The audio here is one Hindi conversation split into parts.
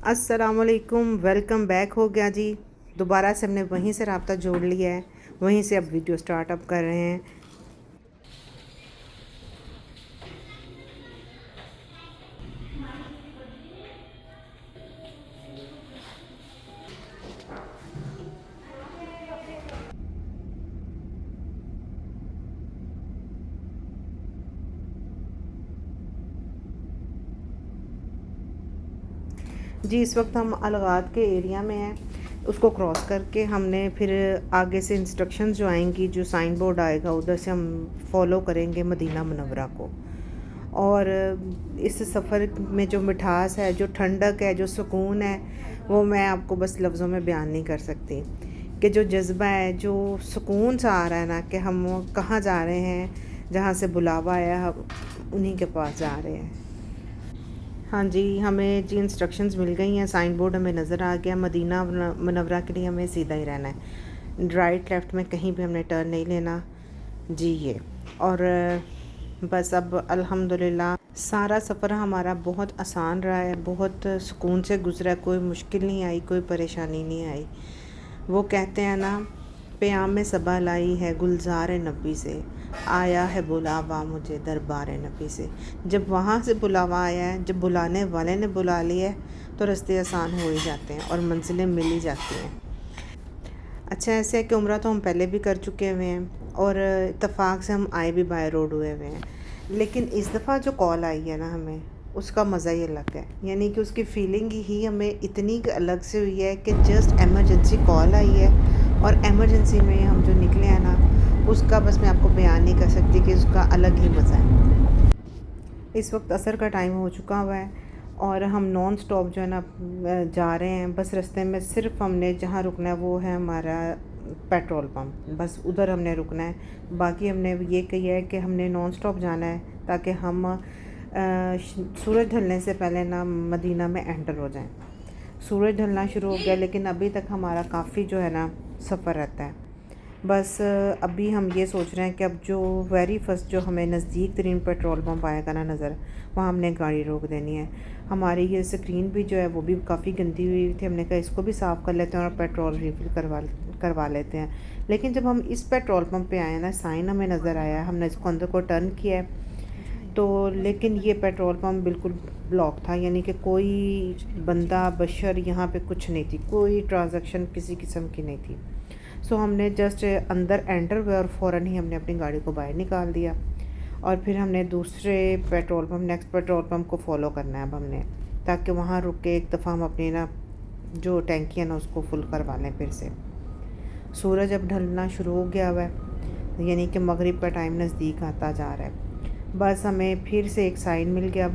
अस्सलामुअलैकुम, वेलकम बैक हो गया जी। दोबारा से हमने वहीं से रब्ता जोड़ लिया है, वहीं से अब वीडियो स्टार्टअप कर रहे हैं। जी, इस वक्त हम अलगात के एरिया में हैं। उसको क्रॉस करके हमने फिर आगे से इंस्ट्रक्शंस जो आएंगी, जो साइन बोर्ड आएगा उधर से हम फॉलो करेंगे मदीना मुनव्वरा को। और इस सफ़र में जो मिठास है, जो ठंडक है, जो सुकून है, वो मैं आपको बस लफ्ज़ों में बयान नहीं कर सकती। कि जो जज्बा है, जो सुकून सा आ रहा है ना, कि हम कहाँ जा रहे हैं, जहाँ से बुलावा आया हम उन्हीं के पास जा रहे हैं। हाँ जी, हमें जी इंस्ट्रक्शंस मिल गई हैं, साइन बोर्ड हमें नज़र आ गया। मदीना मुनव्वरा के लिए हमें सीधा ही रहना है, राइट लेफ़्ट में कहीं भी हमने टर्न नहीं लेना जी। ये और बस अब अल्हम्दुलिल्लाह सारा सफ़र हमारा बहुत आसान रहा है, बहुत सुकून से गुज़रा, कोई मुश्किल नहीं आई, कोई परेशानी नहीं आई। वो कहते हैं ना, क़याम में सबा लाई है गुलज़ार नबी से, आया है बुलावा मुझे दरबार नबी से। जब वहाँ से बुलावा आया है, जब बुलाने वाले ने बुला लिया है, तो रास्ते आसान हो ही जाते हैं और मंजिलें मिल ही जाती हैं। अच्छा, ऐसे है कि उम्रा तो हम पहले भी कर चुके हुए हैं और इत्तेफाक से हम आए भी बाय रोड हुए हुए हैं। लेकिन इस दफ़ा जो कॉल आई है ना हमें, उसका मज़ा ही अलग है। यानी कि उसकी फ़ीलिंग ही हमें इतनी अलग से हुई है कि जस्ट एमरजेंसी कॉल आई है और एमरजेंसी में हम जो निकले हैं ना, उसका बस मैं आपको बयान नहीं कर सकती कि उसका अलग ही मज़ा है। इस वक्त असर का टाइम हो चुका हुआ है और हम नॉन स्टॉप जो है ना जा रहे हैं। बस रास्ते में सिर्फ हमने जहाँ रुकना है वो है हमारा पेट्रोल पंप, बस उधर हमने रुकना है। बाकी हमने ये किया है कि हमने नॉन स्टॉप जाना है ताकि हम सूरज ढलने से पहले ना मदीना में एंटर हो जाएं। सूरज ढलना शुरू हो गया, लेकिन अभी तक हमारा काफ़ी जो है ना सफ़र रहता है। बस अभी हम ये सोच रहे हैं कि अब जो वेरी फर्स्ट जो हमें नज़दीक तरीन पेट्रोल पंप आएगा ना नज़र, वहाँ हमने गाड़ी रोक देनी है। हमारी ये स्क्रीन भी जो है वो भी काफ़ी गंदी हुई थी, हमने कहा इसको भी साफ़ कर लेते हैं और पेट्रोल रिफ़िल करवा लेते हैं। लेकिन जब हम इस पेट्रोल पंप पे आए ना, साइन हमें नज़र आया, हमने इसको अंदर को टर्न किया है तो, लेकिन ये पेट्रोल पंप बिल्कुल ब्लॉक था। यानी कि कोई बंदा बशर यहाँ पे कुछ नहीं थी, कोई ट्रांजैक्शन किसी किस्म की नहीं थी। सो हमने जस्ट अंदर एंटर हुए और फ़ौरन ही हमने अपनी गाड़ी को बाहर निकाल दिया और फिर हमने दूसरे petrol pump, next petrol pump को फॉलो करना है अब हमने, ताकि वहाँ रुक के एक दफ़ा हम अपनी ना जो टैंकी है ना उसको फुल करवा लें फिर से। सूरज अब ढलना शुरू हो गया हुआ है, यानी कि मगरिब का टाइम नज़दीक आता जा रहा है। बस हमें फिर से एक साइन मिल गया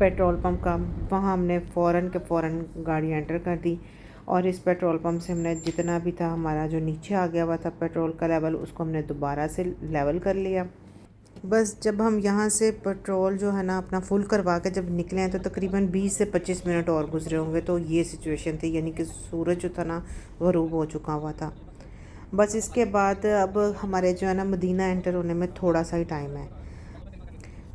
पेट्रोल पंप का, वहाँ हमने फ़ौरन के फ़ौरन गाड़ी एंटर कर दी और इस पेट्रोल पंप से हमने जितना भी था हमारा जो नीचे आ गया हुआ था पेट्रोल का लेवल, उसको हमने दोबारा से लेवल कर लिया। बस जब हम यहाँ से पेट्रोल जो है ना अपना फुल करवा के जब निकले हैं तो तकरीबन 20 से 25 मिनट और गुजरे होंगे, तो ये सिचुएशन थी। यानी कि सूरज जो था ना ग़रूब हो चुका हुआ था। बस इसके बाद अब हमारे जो है ना मदीना एंटर होने में थोड़ा सा ही टाइम है।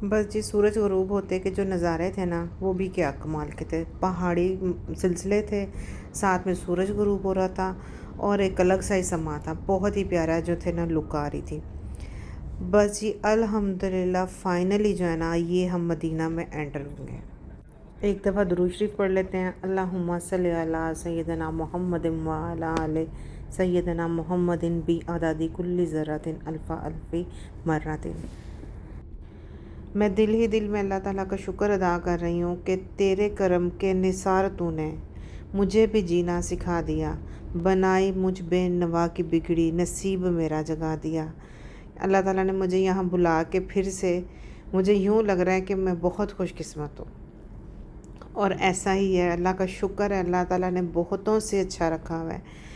बस जी, सूरज ग़रूब होते के जो नज़ारे थे ना वो भी क्या कमाल के थे। पहाड़ी सिलसिले थे, साथ में सूरज ग़रूब हो रहा था और एक अलग सा ही समा था, बहुत ही प्यारा जो थे ना लुक आ रही थी। बस जी अल्हम्दुलिल्लाह फाइनली जो है ना ये हम मदीना में एंटर होंगे। एक दफ़ा दुरूद शरीफ पढ़ लेते हैं। अल्लाहुम्मा सल्ली अला सय्यदना मुहम्मदिन व अला आले सय्यदना मुहम्मदिन बि अदादी कुल्ली ज़र्रतिन अल्फ़ा अल्फ़ी मर्रतिन। मैं दिल ही दिल में अल्लाह ताला का शुक्र अदा कर रही हूँ कि तेरे करम के निसार तूने मुझे भी जीना सिखा दिया, बनाई मुझ बेनवा की बिगड़ी नसीब मेरा जगा दिया। अल्लाह ताला ने मुझे यहाँ बुला के फिर से, मुझे यूँ लग रहा है कि मैं बहुत खुशकिस्मत हूँ और ऐसा ही है। अल्लाह का शुक्र है, अल्लाह ताला ने बहुतों से अच्छा रखा हुआ है।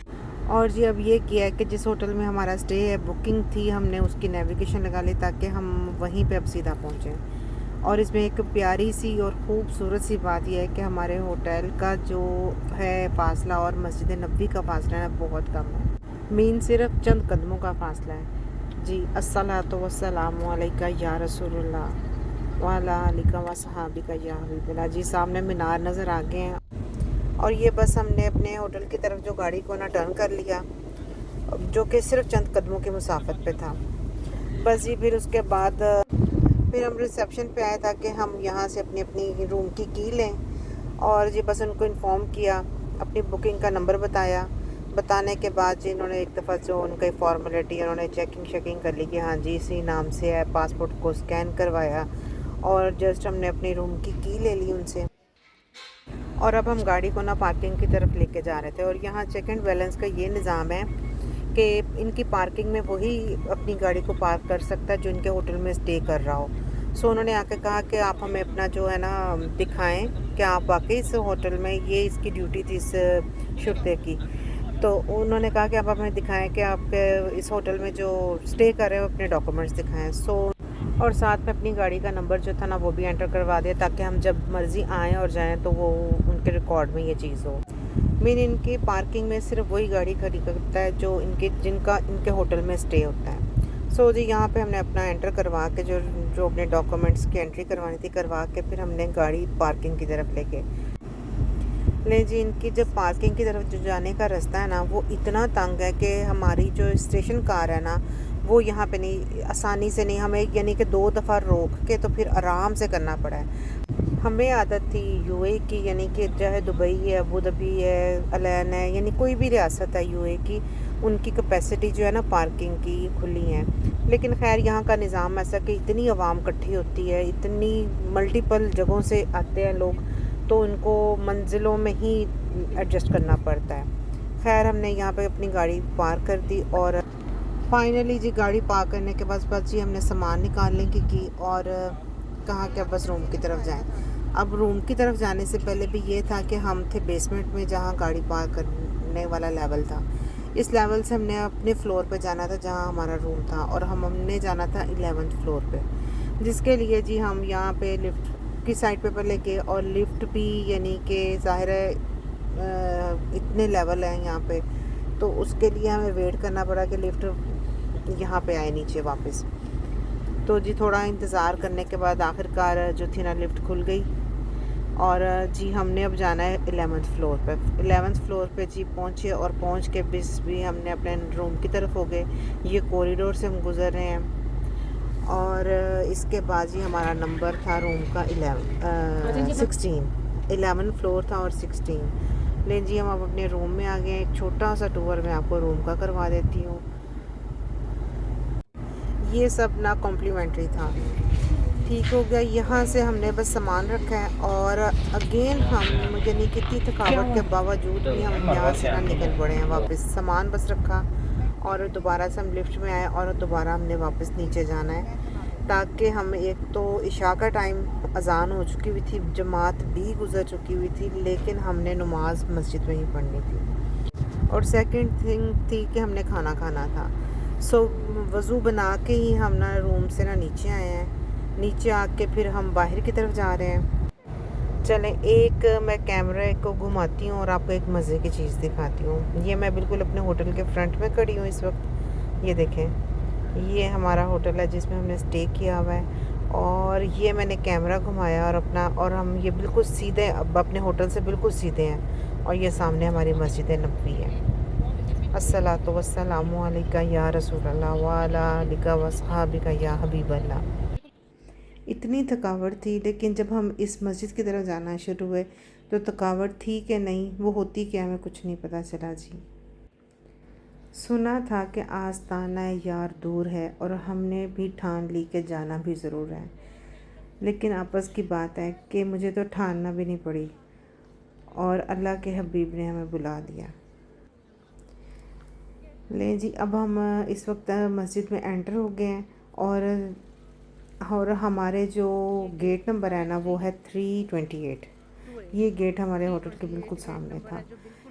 और जी अब ये किया है कि जिस होटल में हमारा स्टे है, बुकिंग थी, हमने उसकी नेविगेशन लगा ली ताकि हम वहीं पे अब सीधा पहुँचें। और इसमें एक प्यारी सी और ख़ूबसूरत सी बात यह है कि हमारे होटल का जो है फ़ासला और मस्जिद नबी का फ़ासला है बहुत कम है। मीन सिर्फ चंद कदमों का फ़ासला है। जी अस्सलातु वस्सलामु अलैका या रसूलुल्लाह वाला अलिका व सहाबिका या हबीबल्लाह। जी सामने मीनार नज़र आ गए हैं और ये बस हमने अपने होटल की तरफ जो गाड़ी को ना टर्न कर लिया, जो कि सिर्फ चंद कदमों की मुसाफत पे था। बस जी फिर उसके बाद फिर हम रिसेप्शन पे आए ताकि हम यहाँ से अपनी अपनी रूम की लें और जी बस उनको इन्फॉर्म किया, अपनी बुकिंग का नंबर बताया। बताने के बाद जी इन्होंने एक दफ़ा जो उनका फॉर्मेलिटी उन्होंने चेकिंग कर ली कि हाँ जी इसी नाम से है, पासपोर्ट को स्कैन करवाया और जस्ट हमने अपनी रूम की ले ली उनसे। और अब हम गाड़ी को ना पार्किंग की तरफ लेके जा रहे थे और यहाँ चेक एंड बैलेंस का ये निज़ाम है कि इनकी पार्किंग में वही अपनी गाड़ी को पार्क कर सकता है जो इनके होटल में स्टे कर रहा हो। सो उन्होंने आके कहा कि आप हमें अपना जो है ना दिखाएं कि आप वाकई इस होटल में, ये इसकी ड्यूटी थी इस शुरते की। तो उन्होंने कहा कि आप हमें दिखाएं कि आपके इस होटल में जो स्टे कर रहे हो अपने डॉक्यूमेंट्स दिखाएं। सो और साथ में अपनी गाड़ी का नंबर जो था ना वो भी एंटर करवा दिया ताकि हम जब मर्ज़ी आएँ और जाएं तो वो उनके रिकॉर्ड में ये चीज़ हो। मेन इनकी पार्किंग में सिर्फ वही गाड़ी खड़ी करता है जो जिनका इनके होटल में स्टे होता है। सो जी यहाँ पे हमने अपना एंटर करवा के जो जो अपने डॉक्यूमेंट्स की एंट्री करवानी थी करवा के फिर हमने गाड़ी पार्किंग की तरफ लेके ले जी। इनकी जब पार्किंग की तरफ जो जाने का रास्ता है ना वो इतना तंग है कि हमारी जो स्टेशन कार है ना वो यहाँ पे नहीं आसानी से नहीं, हमें यानी कि 2 दफ़ा रोक के तो फिर आराम से करना पड़ा है। हमें आदत थी यूएई की, यानी कि चाहे दुबई है, अबू धाबी है, अलैन है, यानी कोई भी रियासत है यूएई की, उनकी कैपेसिटी जो है ना पार्किंग की खुली है। लेकिन खैर यहाँ का निज़ाम ऐसा कि इतनी आवाम इकट्ठी होती है, इतनी मल्टीपल जगहों से आते हैं लोग, तो उनको मंजिलों में ही एडजस्ट करना पड़ता है। खैर हमने यहाँ पे अपनी गाड़ी पार्क कर दी और फाइनली जी गाड़ी पार्क करने के बाद बस जी हमने सामान निकालने की और कहा कि अब बस रूम की तरफ जाएं। अब रूम की तरफ जाने से पहले भी ये था कि हम थे बेसमेंट में जहाँ गाड़ी पार्क करने वाला लेवल था। इस लेवल से हमने अपने फ्लोर पे जाना था जहाँ हमारा रूम था और हमने जाना था 11th फ्लोर पे, जिसके लिए जी हम यहाँ पे लिफ्ट की साइड पे पहले गए और लिफ्ट भी यानी कि ज़ाहिर है इतने लेवल हैं यहाँ पे, तो उसके लिए हमें वेट करना पड़ा कि लिफ्ट यहाँ पे आए नीचे वापस। तो जी थोड़ा इंतज़ार करने के बाद आखिरकार जो थी ना लिफ्ट खुल गई और जी हमने अब जाना है 11th फ्लोर पे। 11th फ्लोर पे जी पहुँचे और पहुँच के भी हमने अपने रूम की तरफ हो गए। ये कॉरिडोर से हम गुज़र रहे हैं और इसके बाद जी हमारा नंबर था रूम का 16, 11 फ्लोर था और 16। लेकिन जी हम अब अपने रूम में आ गए। एक छोटा सा टूर मैं आपको रूम का करवा देती हूँ। ये सब ना कॉम्प्लीमेंट्री था, ठीक हो गया। यहाँ से हमने बस सामान रखा है और अगेन हम यानी कितनी थकावट के बावजूद भी हम यहाँ से ना निकल पड़े हैं वापस। सामान बस रखा और दोबारा से हम लिफ्ट में आए और दोबारा हमने वापस नीचे जाना है ताकि हम, एक तो इशा का टाइम अजान हो चुकी हुई थी, जमात भी गुजर चुकी हुई थी, लेकिन हमने नमाज मस्जिद में ही पढ़नी थी और सेकंड थिंग थी कि हमने खाना खाना था। सो वज़ू बना के ही हम ना रूम से ना नीचे आए हैं। नीचे आके फिर हम बाहर की तरफ जा रहे हैं। चलें एक मैं कैमरे को घुमाती हूँ और आपको एक मज़े की चीज़ दिखाती हूँ। ये मैं बिल्कुल अपने होटल के फ्रंट में खड़ी हूँ इस वक्त। ये देखें, ये हमारा होटल है जिसमें हमने स्टे किया हुआ है और ये मैंने कैमरा घुमाया और अपना, और हम ये बिल्कुल सीधे अब अपने होटल से बिल्कुल सीधे हैं और ये सामने हमारी मस्जिद नबवी है। अस्सलातु वस्सलामु अलैका या रसूलल्लाह व अला आलिका व सहाबिका या हबीबल्लाह। इतनी थकावट थी, लेकिन जब हम इस मस्जिद की तरफ जाना शुरू हुए तो थकावट थी कि नहीं, वो होती क्या हमें कुछ नहीं पता चला जी। सुना था कि आस्ताना यार दूर है और हमने भी ठान ली कि जाना भी ज़रूर है, लेकिन आपस की बात है कि मुझे तो ठानना भी नहीं पड़ी और अल्लाह के हबीब ने हमें बुला दिया। ले जी अब हम इस वक्त मस्जिद में एंटर हो गए हैं और हमारे जो गेट नंबर है ना वो है 328। ये गेट हमारे होटल के बिल्कुल सामने था।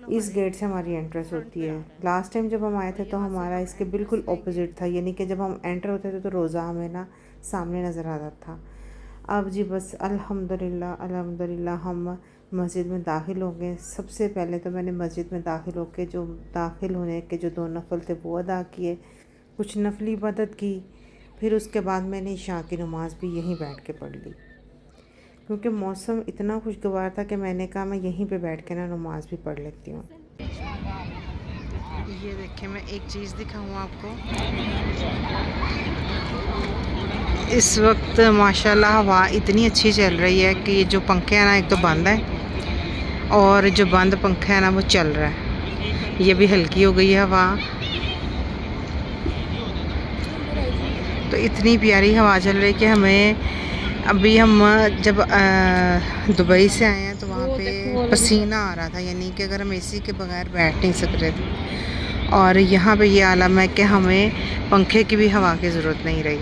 इस गेट से हमारी एंट्रेंस होती है। लास्ट टाइम जब हम आए थे तो हमारा इसके बिल्कुल ऑपोजिट था, यानी कि जब हम एंटर होते थे तो रोज़ा हमें ना सामने नज़र आता था। अब जी बस अल्हम्दुलिल्लाह अल्हम्दुलिल्लाह हम मस्जिद में दाखिल हो गए। सबसे पहले तो मैंने मस्जिद में दाखिल होके जो दाखिल होने के जो 2 नफल थे वो अदा किए। कुछ नफली इबादत की, फिर उसके बाद मैंने इशा की नमाज़ भी यहीं बैठ के पढ़ ली, क्योंकि मौसम इतना खुशगवार था कि मैंने कहा मैं यहीं पे बैठ के ना नमाज़ भी पढ़ लेती हूँ। ये देखिए, मैं एक चीज़ दिखाऊँ आपको। इस वक्त माशाल्लाह हवा इतनी अच्छी चल रही है कि जो पंखे हैं ना, एक तो बंद है और जो बंद पंखा है ना वो चल रहा है। ये भी हल्की हो गई है हवा, तो इतनी प्यारी हवा चल रही है कि हमें अभी हम जब दुबई से आए हैं तो वहाँ पे पसीना आ रहा था, यानी कि अगर हम एसी के बगैर बैठ नहीं सक रहे थे। और यहाँ पे ये आलम है कि हमें पंखे की भी हवा की ज़रूरत नहीं रही।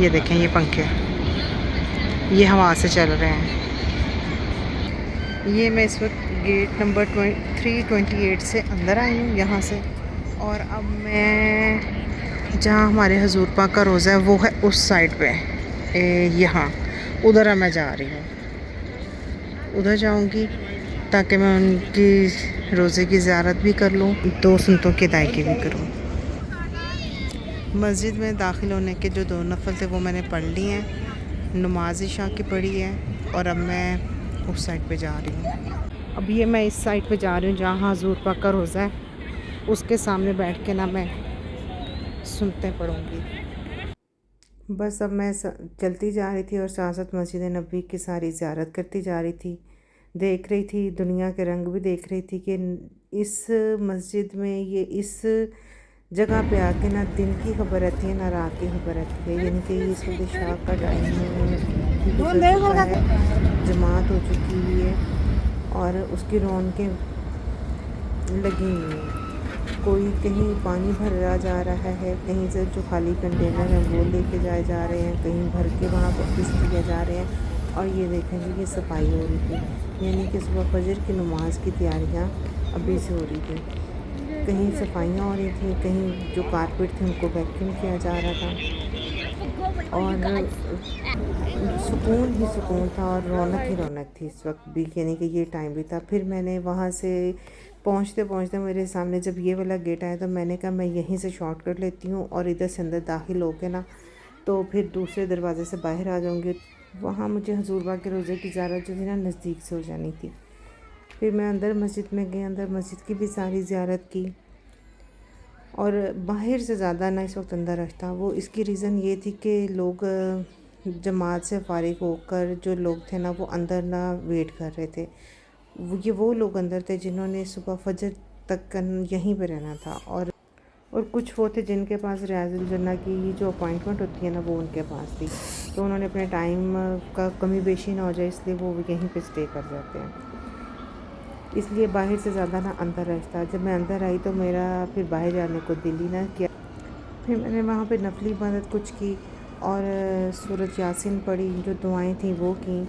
ये देखें, ये पंखे ये हवा से चल रहे हैं। ये मैं इस वक्त गेट नंबर 328 से अंदर आई हूँ यहाँ से, और अब मैं जहाँ हमारे हजूर पाक का रोज़ा है वो है उस साइड पे, यहाँ उधर मैं जा रही हूँ। उधर जाऊँगी ताकि मैं उनकी रोज़े की ज़ियारत भी कर लूँ, 2 सुन्नतों की अदायगी भी करूँ। मस्जिद में दाखिल होने के जो 2 नफल थे वो मैंने पढ़ लिए हैं, नमाज इशा की पढ़ी है, और अब मैं उस साइड पे जा रही हूँ। अब ये मैं इस साइड पे जा रही हूँ जहाँ हजूर पाक का रोज़ा है, उसके सामने बैठ के ना मैं सुनते पढ़ूँगी। बस अब मैं चलती जा रही थी और साथ साथ मस्जिद नबी की सारी ज़ियारत करती जा रही थी, देख रही थी दुनिया के रंग भी देख रही थी कि इस मस्जिद में ये इस जगह पे आके ना दिन की खबर रहती है ना रात की खबर रहती है, यानी कि इस वक्त शाह का टाइम है, जमात हो चुकी है और उसकी रौनकें लगी हुई हैं। कोई कहीं पानी भरा जा रहा है, कहीं से जो खाली कंटेनर हैं वो लेके जाए जा रहे हैं, कहीं भर के वहाँ पर किस लिए जा रहे हैं। और ये देखेंगे ये सफाई हो रही थी, यानी कि सुबह फजर की नमाज की तैयारियाँ अभी से हो रही थी। कहीं सफाइयाँ हो रही थी, कहीं जो कारपेट थे उनको वैक्यूम किया जा रहा था, और सुकून ही सुकून था और रौनक ही रौनक थी इस वक्त भी, यानी कि ये टाइम भी था। फिर मैंने वहाँ से पहुँचते पहुँचते मेरे सामने जब ये वाला गेट आया तो मैंने कहा मैं यहीं से शॉर्टकट लेती हूँ और इधर से अंदर दाखिल होके ना तो फिर दूसरे दरवाज़े से बाहर आ जाऊँगी। वहाँ मुझे हजूर पाक के रोज़े की ज़ियारत जो थी ना नज़दीक से हो जानी थी। फिर मैं अंदर मस्जिद में गई, अंदर मस्जिद की भी सारी ज़ियारत की, और बाहर से ज़्यादा ना इस वक्त अंदर रश था। वो इसकी रीज़न ये थी कि लोग जमात से फारिग होकर जो लोग थे ना वो अंदर ना वेट कर रहे थे। वो लोग अंदर थे जिन्होंने सुबह फजर तक यहीं पे रहना था, और कुछ वो थे जिनके पास रियाजुल जन्ना की जो अपॉइंटमेंट होती है ना वो उनके पास थी, तो उन्होंने अपने टाइम का कमी बेशी ना हो जाए इसलिए वो यहीं पे स्टे कर जाते हैं। इसलिए बाहर से ज़्यादा ना अंदर रश था। जब मैं अंदर आई तो मेरा फिर बाहर जाने को दिल ही ना किया। फिर मैंने वहाँ पे नफली इबादत कुछ की और सूरत यासीन पढ़ी, जो दुआएं थी वो की,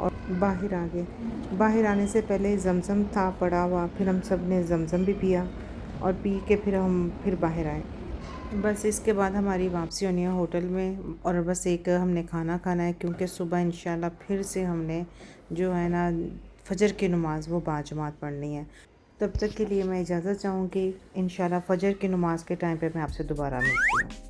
और बाहर आ गए। बाहर आने से पहले ज़मज़म था पड़ा हुआ, फिर हम सब ने ज़मज़म भी पिया और पी के फिर हम फिर बाहर आए। बस इसके बाद हमारी वापसी होनी है होटल में, और बस एक हमने खाना खाना है क्योंकि सुबह इंशाल्लाह फिर से हमने जो है ना फजर की नमाज़ वो बाजमात पढ़नी है। तब तक के लिए मैं इजाज़त चाहूँगी। इंशाल्लाह फजर की नमाज़ के टाइम पे मैं आपसे दोबारा मिलती हूँ।